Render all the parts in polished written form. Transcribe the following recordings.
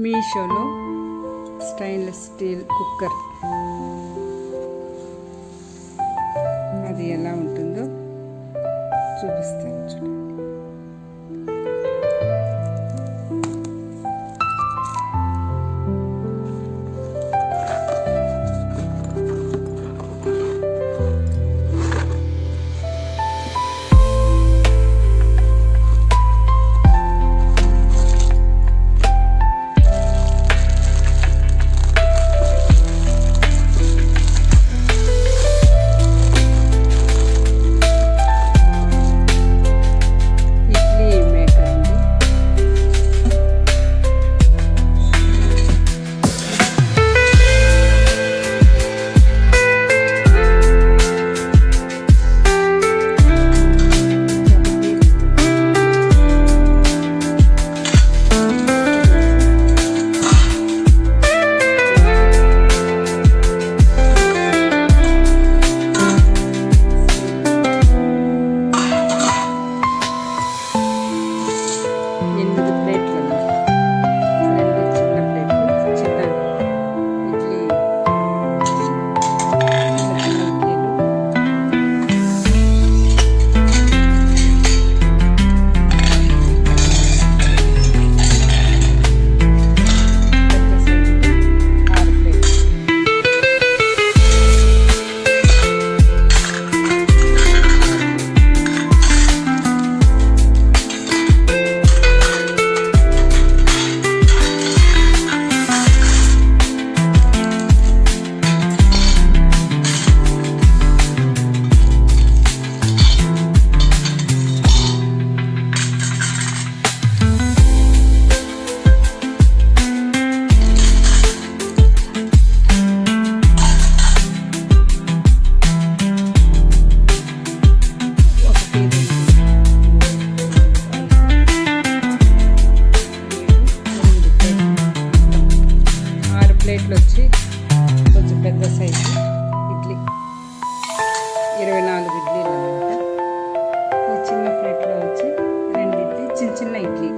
మీషోలో stainless steel cooker అది ఎలా ఉంటుందో చూపిస్తాను చూడండి. ప్లేట్లు వచ్చి కొంచెం పెద్ద సైజు ఇడ్లీ 24 ఇడ్లీలు అన్నమాట. ఈ చిన్న ప్లేట్లో వచ్చి 2 ఇడ్లీ, చిన్న చిన్న ఇడ్లీ.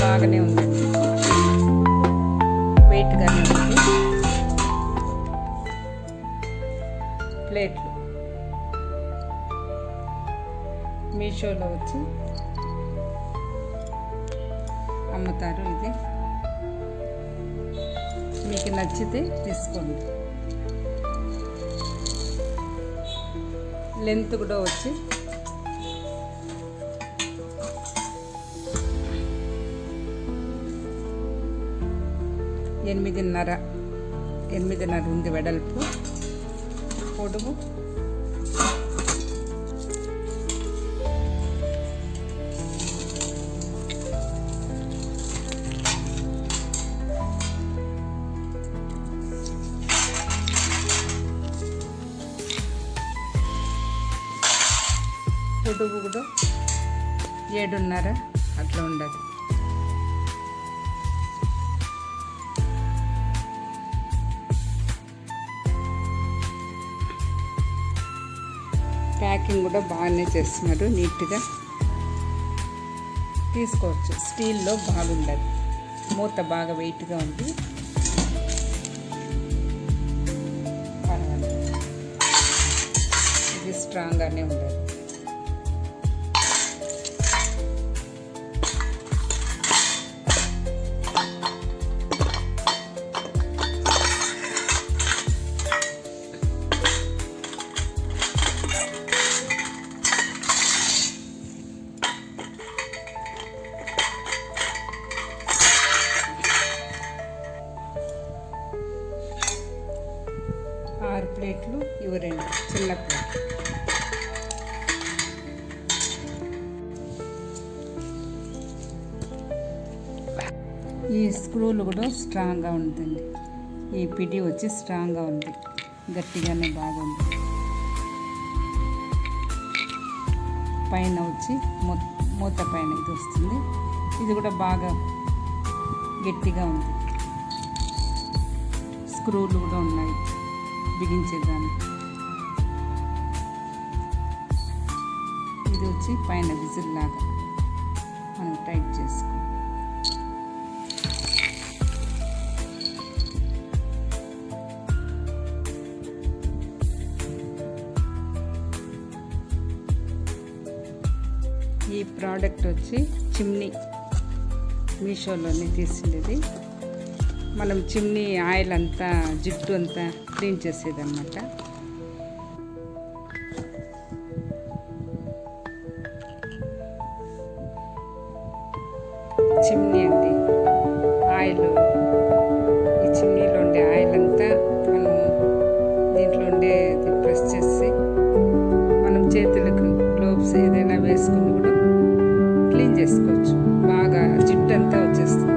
బాగానే ఉందండి, వెయిట్గానే ఉంది. ప్లేట్లు మీషోలో వచ్చి అమ్ముతారు. ఇది మీకు నచ్చితే తీసుకోండి. లెంత్ కూడా వచ్చి 8.5 ఉంది వెడల్పు, పొడుగు 7.5 అట్లా ఉండదు. ప్యాకింగ్ కూడా బాగానే చేస్తున్నారు, నీట్గా తీసుకోవచ్చు. స్టీల్లో బాగుండదు, మూత బాగా వెయిట్గా ఉంది. పర్వాలేదు, ఇది స్ట్రాంగ్గానే ఉండదు. ఆరు ప్లేట్లు, ఇవి 2 చిన్న ప్లేట్లు. ఈ స్క్రూలు కూడా స్ట్రాంగ్గా ఉంటుంది. ఈ పిడి వచ్చి స్ట్రాంగ్గా ఉంది, గట్టిగానే బాగుంది. పైన వచ్చి మూత పైన ఇది వస్తుంది, ఇది కూడా బాగా గట్టిగా ఉంది. స్క్రూలు కూడా ఉన్నాయి బిగించేదాన్ని. ఇది వచ్చి పైన విజిల్ లాగా మనం టైట్ చేసుకో. ఈ ప్రోడక్ట్ వచ్చి చిమ్నీ, మీషోలోనే తీసిండేది. మనం చిమ్నీ ఆయిల్ అంతా, జిడ్డు అంతా క్లీన్ చేసేదన్నమాట. చిమ్నీ అండి, ఆయిల్, ఈ చిమ్నీలో ఉండే ఆయిల్ అంతా మనం దీంట్లో ఉండే ప్రెస్ చేసి మనం చేతులకు గ్లోవ్స్ ఏదైనా వేసుకుని కూడా క్లీన్ చేసుకోవచ్చు. బాగా జిడ్డు అంతా వచ్చేస్తుంది.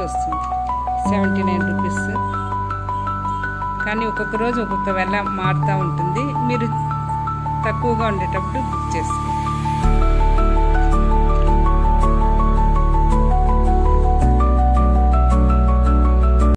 వస్తుంది 79 రూపీస్. కానీ ఒక్కొక్క రోజు ఒక్కొక్క వెల మారుతూ ఉంటుంది. మీరు తక్కువగా ఉండేటప్పుడు బుక్ చేసుకోండి.